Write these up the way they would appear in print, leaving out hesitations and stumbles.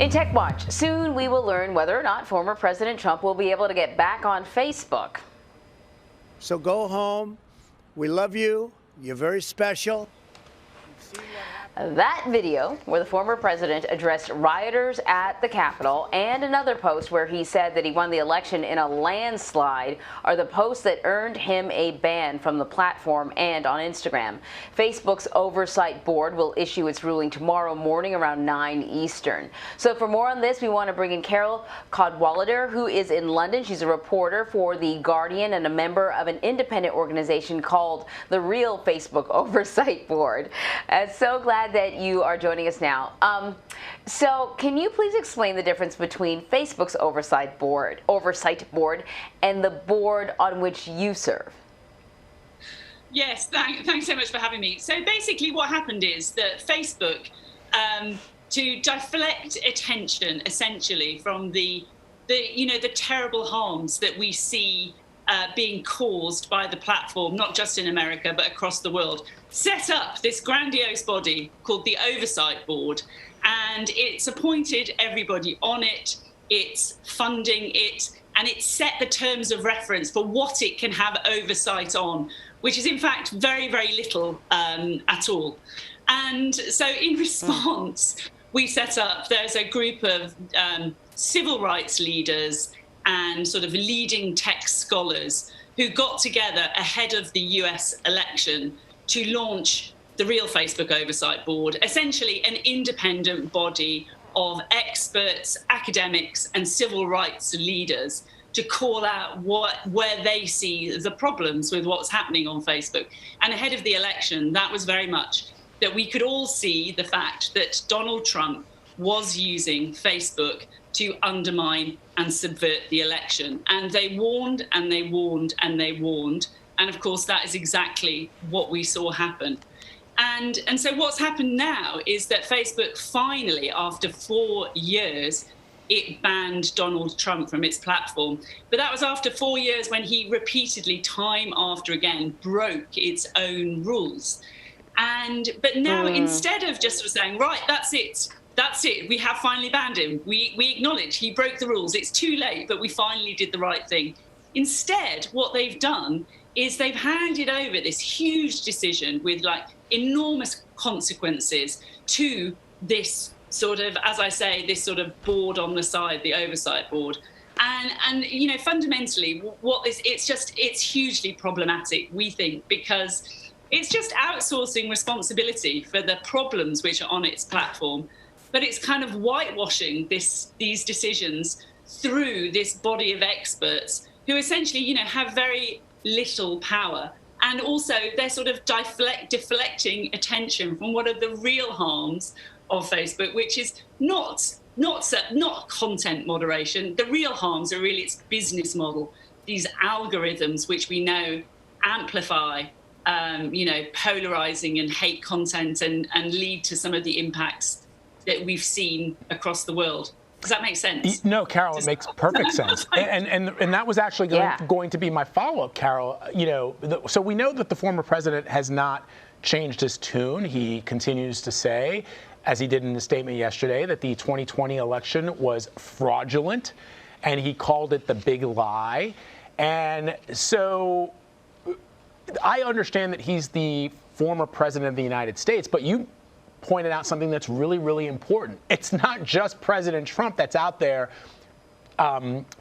In Tech Watch, soon we will learn whether or not former President Trump will be able to get back on Facebook. So go home. We love you. You're very special. That video where the former president addressed rioters at the Capitol and another post where he said that he won the election in a landslide are the posts that earned him a ban from the platform and on Instagram. Facebook's Oversight Board will issue its ruling tomorrow morning around 9 Eastern. So for more on this, we want to bring in Carol Cadwalader, who is in London. She's a reporter for The Guardian and a member of an independent organization called the Real Facebook Oversight Board. So glad that you are joining us now. So can you please explain the difference between Facebook's Oversight Board and the board on which you serve? Yes, thanks so much for having me. So basically what happened is that Facebook, to deflect attention essentially from the terrible harms that we see being caused by the platform, not just in America, but across the world, set up this grandiose body called the Oversight Board. And it's appointed everybody on it, it's funding it, and it's set the terms of reference for what it can have oversight on, which is in fact very, very little at all. And so in response, we set up, there's a group of civil rights leaders and sort of leading tech scholars who got together ahead of the US election to launch the Real Facebook Oversight Board, essentially an independent body of experts, academics, and civil rights leaders to call out where they see the problems with what's happening on Facebook. And ahead of the election, that was very much that we could all see the fact that Donald Trump was using Facebook to undermine and subvert the election. And they warned and they warned and they warned. And of course, that is exactly what we saw happen. And so what's happened now is that Facebook finally, after 4 years, it banned Donald Trump from its platform. But that was after 4 years when he repeatedly, time after again, broke its own rules. But now, instead of just sort of saying, right, that's it, we have finally banned him. We acknowledge he broke the rules. It's too late, but we finally did the right thing. Instead, what they've done is they've handed over this huge decision with like enormous consequences to this sort of, as I say, this sort of board on the side, the Oversight Board. And fundamentally, it's hugely problematic, we think, because it's just outsourcing responsibility for the problems which are on its platform. But it's kind of whitewashing these decisions through this body of experts who essentially, have very little power. And also they're sort of deflecting attention from one of the real harms of Facebook, which is not content moderation. The real harms are really its business model, these algorithms which we know amplify polarizing and hate content and lead to some of the impacts that we've seen across the world. Does that make sense? No, Carol, it makes perfect sense. And that was actually going to be my follow-up, Carol. So we know that the former president has not changed his tune. He continues to say, as he did in his statement yesterday, that the 2020 election was fraudulent, and he called it the big lie. And so I understand that he's the former president of the United States, but you pointed out something that's really, really important. It's not just President Trump that's out there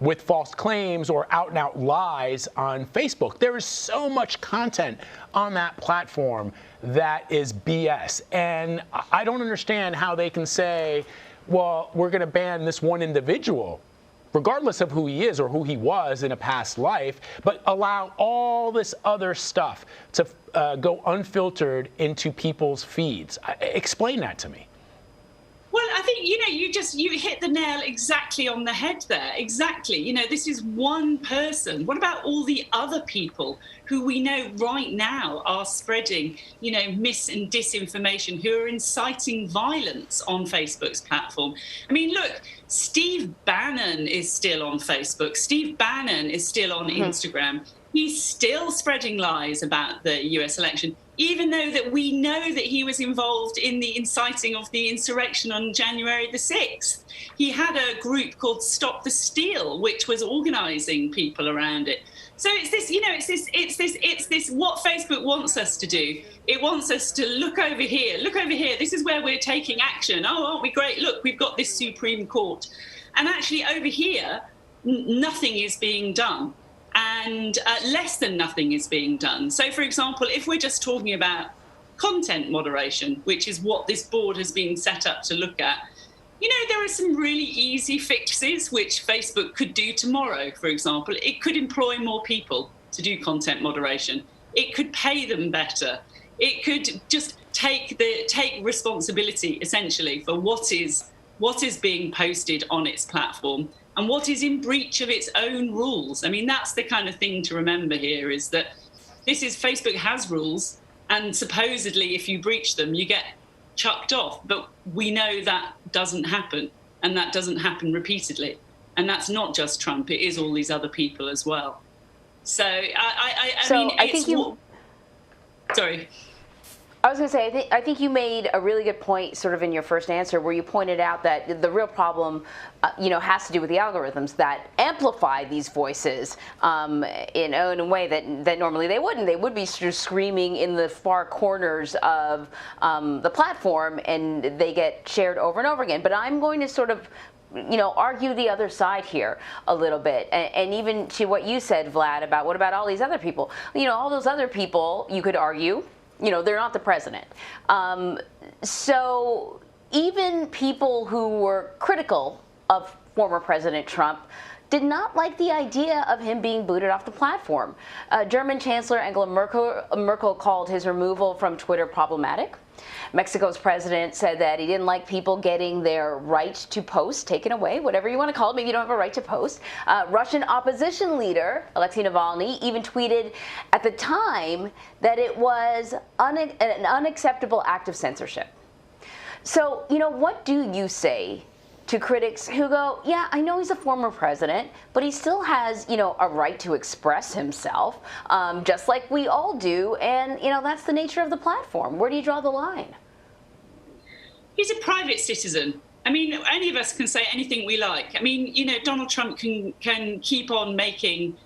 with false claims or out-and-out lies on Facebook. There is so much content on that platform that is BS. And I don't understand how they can say, well, we're going to ban this one individual, regardless of who he is or who he was in a past life, but allow all this other stuff to go unfiltered into people's feeds. Explain that to me. Well, I think, you hit the nail exactly on the head there. Exactly. This is one person. What about all the other people who we know right now are spreading, mis and disinformation, who are inciting violence on Facebook's platform? I mean, look, Steve Bannon is still on Facebook. Steve Bannon is still on Instagram. He's still spreading lies about the US election, even though that we know that he was involved in the inciting of the insurrection on January the 6th. He had a group called Stop the Steal, which was organizing people around it. So it's this, it's this what Facebook wants us to do. It wants us to look over here, this is where we're taking action. Oh, aren't we great? Look, we've got this Supreme Court. And actually over here, nothing is being done. And less than nothing is being done. So, for example, if we're just talking about content moderation, which is what this board has been set up to look at, there are some really easy fixes which Facebook could do tomorrow, for example. It could employ more people to do content moderation. It could pay them better. It could just take responsibility, essentially, for what is being posted on its platform and what is in breach of its own rules. I mean, that's the kind of thing to remember here, is that Facebook has rules, and supposedly if you breach them, you get chucked off. But we know that doesn't happen, and that doesn't happen repeatedly. And that's not just Trump, it is all these other people as well. So Sorry. I was going to say, I think you made a really good point sort of in your first answer, where you pointed out that the real problem, has to do with the algorithms that amplify these voices in a way that normally they wouldn't. They would be screaming in the far corners of the platform, and they get shared over and over again. But I'm going to sort of argue the other side here a little bit. And even to what you said, Vlad, about what about all these other people? All those other people, you could argue, they're not the president. So even people who were critical of former President Trump did not like the idea of him being booted off the platform. German Chancellor Angela Merkel called his removal from Twitter problematic. Mexico's president said that he didn't like people getting their right to post taken away, whatever you want to call it. Maybe you don't have a right to post. Russian opposition leader Alexei Navalny even tweeted at the time that it was an unacceptable act of censorship. So, what do you say to critics who go, yeah, I know he's a former president, but he still has, a right to express himself, just like we all do. And, that's the nature of the platform. Where do you draw the line? He's a private citizen. I mean, any of us can say anything we like. I mean, Donald Trump can keep on making,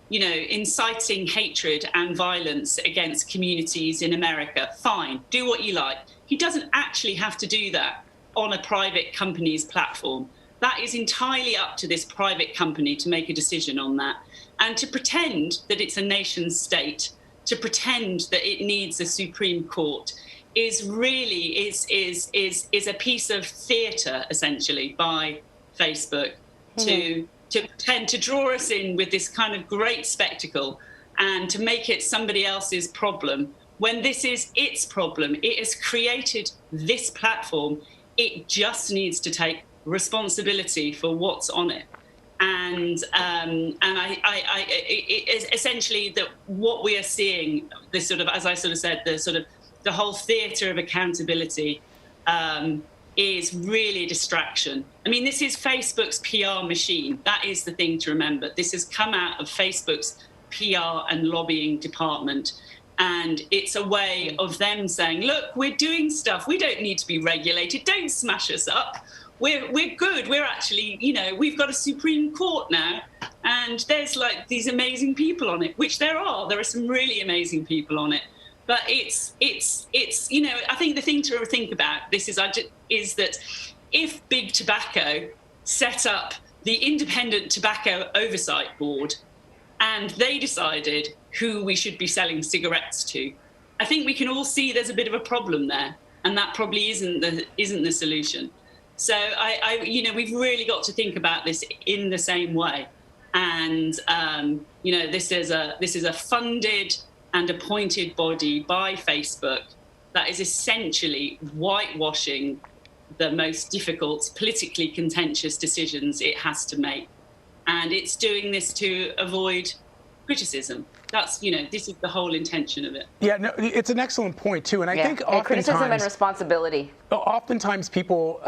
inciting hatred and violence against communities in America. Fine, do what you like. He doesn't actually have to do that on a private company's platform. That is entirely up to this private company to make a decision on that. And to pretend that it's a nation state, to pretend that it needs a Supreme Court, is really a piece of theatre, essentially, by Facebook to pretend to draw us in with this kind of great spectacle and to make it somebody else's problem, when this is its problem. It has created this platform. It just needs to take responsibility for what's on it. And essentially that what we are seeing, this sort of, as I sort of said, the whole theatre of accountability is really a distraction. I mean, this is Facebook's PR machine. That is the thing to remember. This has come out of Facebook's PR and lobbying department. And it's a way of them saying, look, we're doing stuff. We don't need to be regulated. Don't smash us up. We're good. We're actually, we've got a Supreme Court now. And there's like these amazing people on it, which there are. There are some really amazing people on it. But it's I think the thing to think about this is that if Big Tobacco set up the Independent Tobacco Oversight Board and they decided who we should be selling cigarettes to, I think we can all see there's a bit of a problem there, and that probably isn't the solution. So we've really got to think about this in the same way. And this is a funded and appointed body by Facebook that is essentially whitewashing the most difficult, politically contentious decisions it has to make. And it's doing this to avoid criticism. That's, this is the whole intention of it. Yeah, no, it's an excellent point, too. And I think oftentimes... criticism and responsibility. oftentimes people,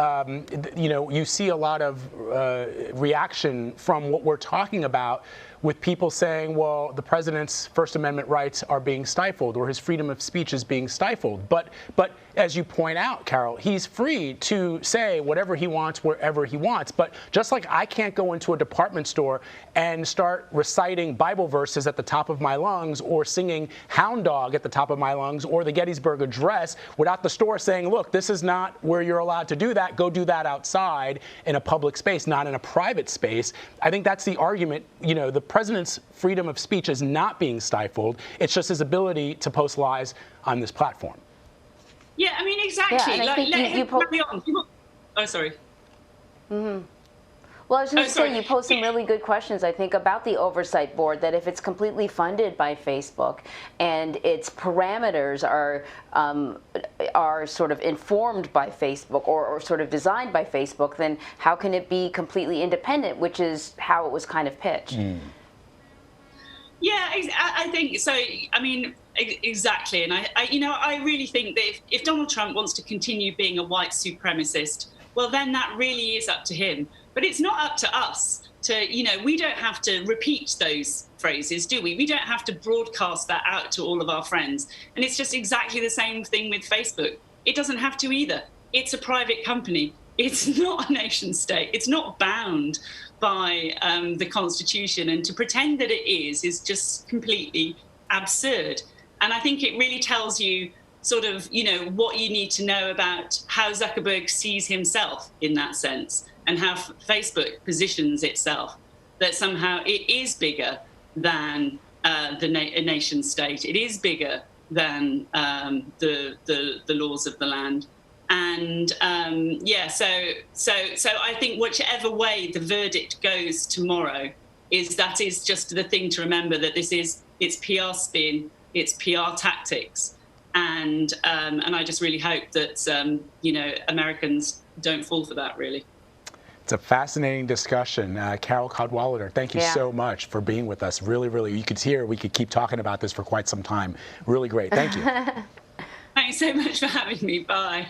you see a lot of reaction from what we're talking about, with people saying, well, the president's First Amendment rights are being stifled, or his freedom of speech is being stifled. But as you point out, Carol, he's free to say whatever he wants, wherever he wants. But just like I can't go into a department store and start reciting Bible verses at the top of my lungs, or singing Hound Dog at the top of my lungs, or the Gettysburg Address, without the store saying, look, this is not where you're allowed to do that. Go do that outside in a public space, not in a private space. I think that's the argument. The president's freedom of speech is not being stifled. It's just his ability to post lies on this platform. Yeah, I mean, exactly. Yeah, and I think let him carry on. Oh, sorry. Mm-hmm. Well, I was just saying, you posed some really good questions, I think, about the Oversight Board, that if it's completely funded by Facebook and its parameters are sort of informed by Facebook, or sort of designed by Facebook, then how can it be completely independent, which is how it was kind of pitched. Yeah, I think so. I mean, exactly. And I really think that if Donald Trump wants to continue being a white supremacist, well, then that really is up to him. But it's not up to us to, we don't have to repeat those phrases, do we? We don't have to broadcast that out to all of our friends. And it's just exactly the same thing with Facebook. It doesn't have to either. It's a private company. It's not a nation state. It's not bound by the Constitution. And to pretend that it is just completely absurd. And I think it really tells you sort of, what you need to know about how Zuckerberg sees himself in that sense, and how Facebook positions itself, that somehow it is bigger than a nation state. It is bigger than the laws of the land. And so I think whichever way the verdict goes tomorrow, that is just the thing to remember, that it's PR spin, it's PR tactics. And I just really hope that, Americans don't fall for that, really. It's a fascinating discussion. Carol Cadwalader, thank you so much for being with us. Really, really, you could hear we could keep talking about this for quite some time. Really great. Thank you. Thanks so much for having me. Bye.